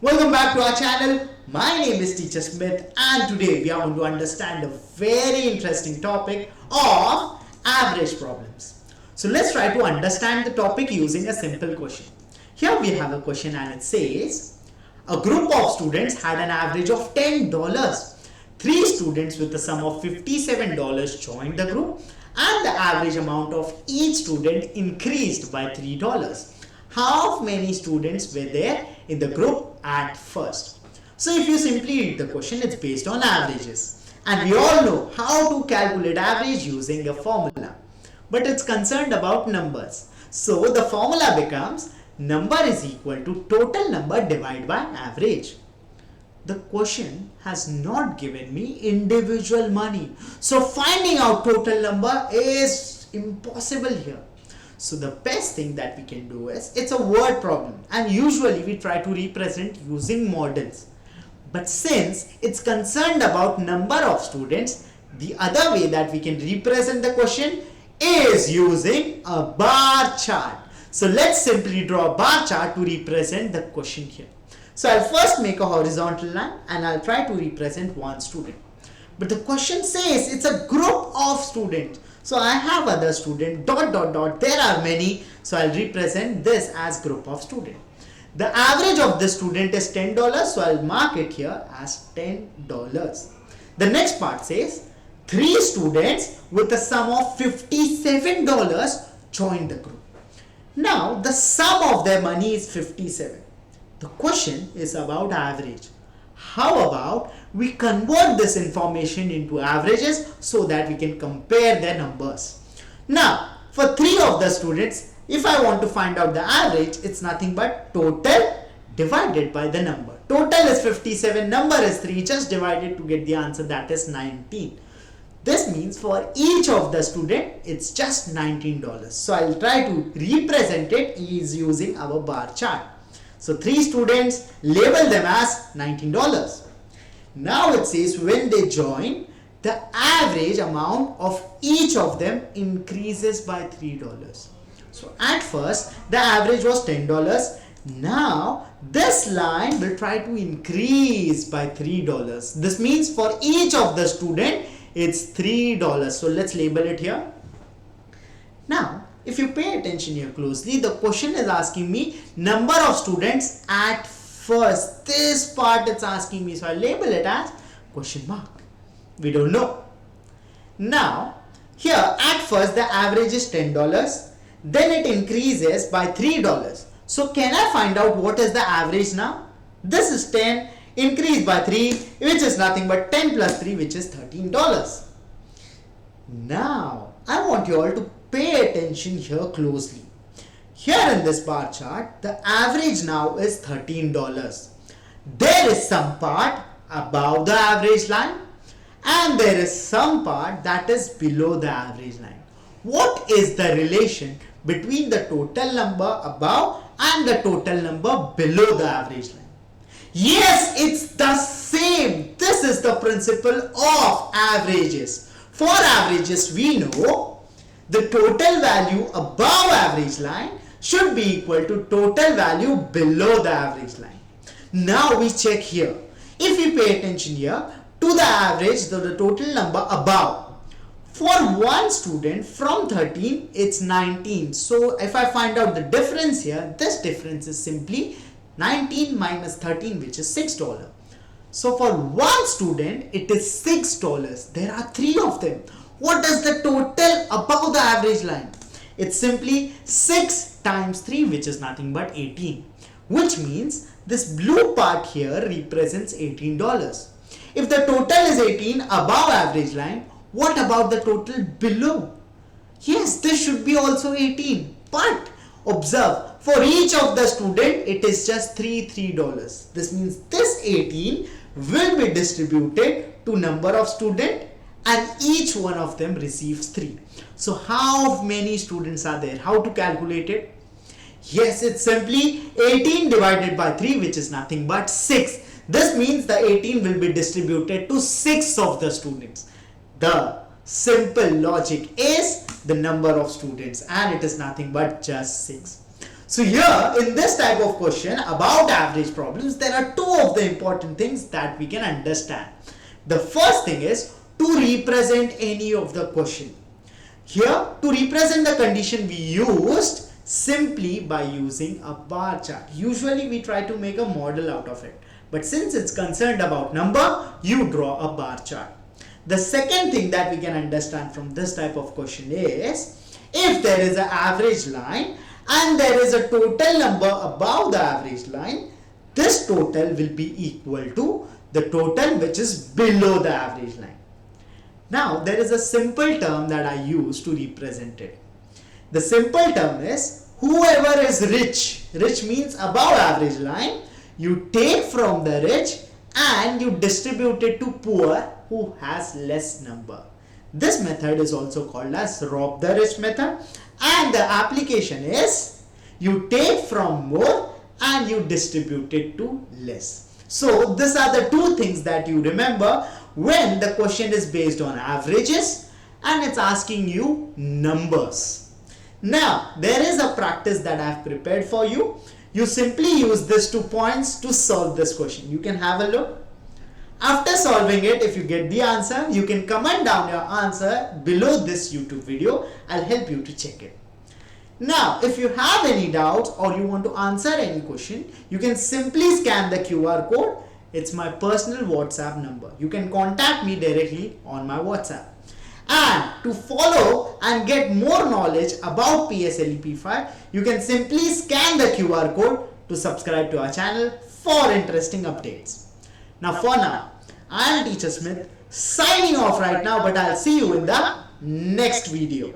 Welcome back to our channel. My name is Teacher Smith and today we are going to understand a very interesting topic of average problems. So let's try to understand the topic using a simple question. Here we have a question and it says, a group of students had an average of $10. 3 students with a sum of $57 joined the group and the average amount of each student increased by $3. How many students were there in the group at first? So if you simply read the question, it's based on averages. And we all know how to calculate average using a formula. But it's concerned about numbers. So the formula becomes number is equal to total number divided by average. The question has not given me individual money. So finding out total number is impossible here. So the best thing that we can do is, it's a word problem and usually we try to represent using models. But since it's concerned about number of students, the other way that we can represent the question is using a bar chart. So let's simply draw a bar chart to represent the question here. So I'll first make a horizontal line and I'll try to represent one student. But the question says it's a group of students. So I have other student, ... there are many. So I'll represent this as group of student. The average of this student is $10. So I'll mark it here as $10. The next part says 3 students with a sum of $57 joined the group. Now the sum of their money is 57. The question is about average. How about we convert this information into averages so that we can compare their numbers. Now, for 3 of the students, if I want to find out the average, it's nothing but total divided by the number. Total is 57, number is 3, just divide it to get the answer, that is 19. This means for each of the student, it's just $19. So I'll try to represent it using our bar chart. So 3 students, label them as $19. Now it says when they join, the average amount of each of them increases by $3. So at first, the average was $10. Now this line will try to increase by $3. This means for each of the student, it's $3. So let's label it here. Now, if you pay attention here closely, the question is asking me number of students at first. This part it's asking me, so I label it as question mark. We don't know. Now, here at first the average is $10. Then it increases by $3. So can I find out what is the average now? This is 10 increased by 3, which is nothing but 10 plus 3, which is $13. Now, I want you all to pay attention here closely. Here in this bar chart, the average now is $13. There is some part above the average line and there is some part that is below the average line. What is the relation between the total number above and the total number below the average line? Yes, it's the same. This is the principle of averages. For averages, we know the total value above average line should be equal to total value below the average line. Now we check here. If we pay attention here to the average, the total number above. For one student from 13, it's 19. So if I find out the difference here, this difference is simply 19 minus 13, which is $6. So for one student, it is $6. There are 3 of them. What is the total above the average line? It's simply 6 times 3, which is nothing but 18. Which means this blue part here represents $18. If the total is 18 above average line, what about the total below? Yes, this should be also 18. But observe, for each of the student, it is just $3. This means this 18 will be distributed to number of student and each one of them receives 3. So how many students are there? How to calculate it? Yes, it's simply 18 divided by 3, which is nothing but 6. This means the 18 will be distributed to 6 of the students. The simple logic is the number of students and it is nothing but just 6. So here in this type of question about average problems, there are two of the important things that we can understand. The first thing is to represent any of the question. Here to represent the condition we used simply by using a bar chart. Usually we try to make a model out of it, but since it's concerned about number, you draw a bar chart. The second thing that we can understand from this type of question is, if there is an average line and there is a total number above the average line, this total will be equal to the total which is below the average line. Now there is a simple term that I use to represent it. The simple term is whoever is rich, rich means above average line, you take from the rich and you distribute it to poor who has less number. This method is also called as rob the rich method, and the application is you take from more and you distribute it to less. So these are the two things that you remember when the question is based on averages and it's asking you numbers. Now there is a practice that I have prepared for you. You simply use these 2 points to solve this question. You can have a look. After solving it, if you get the answer, you can comment down your answer below this YouTube video. I'll help you to check it. Now, if you have any doubts or you want to answer any question, you can simply scan the QR code. It's my personal WhatsApp number. You can contact me directly on my WhatsApp. And to follow and get more knowledge about PSLE P5, you can simply scan the QR code to subscribe to our channel for interesting updates. Now for now, I am Teacher Smith signing off right now, but I'll see you in the next video.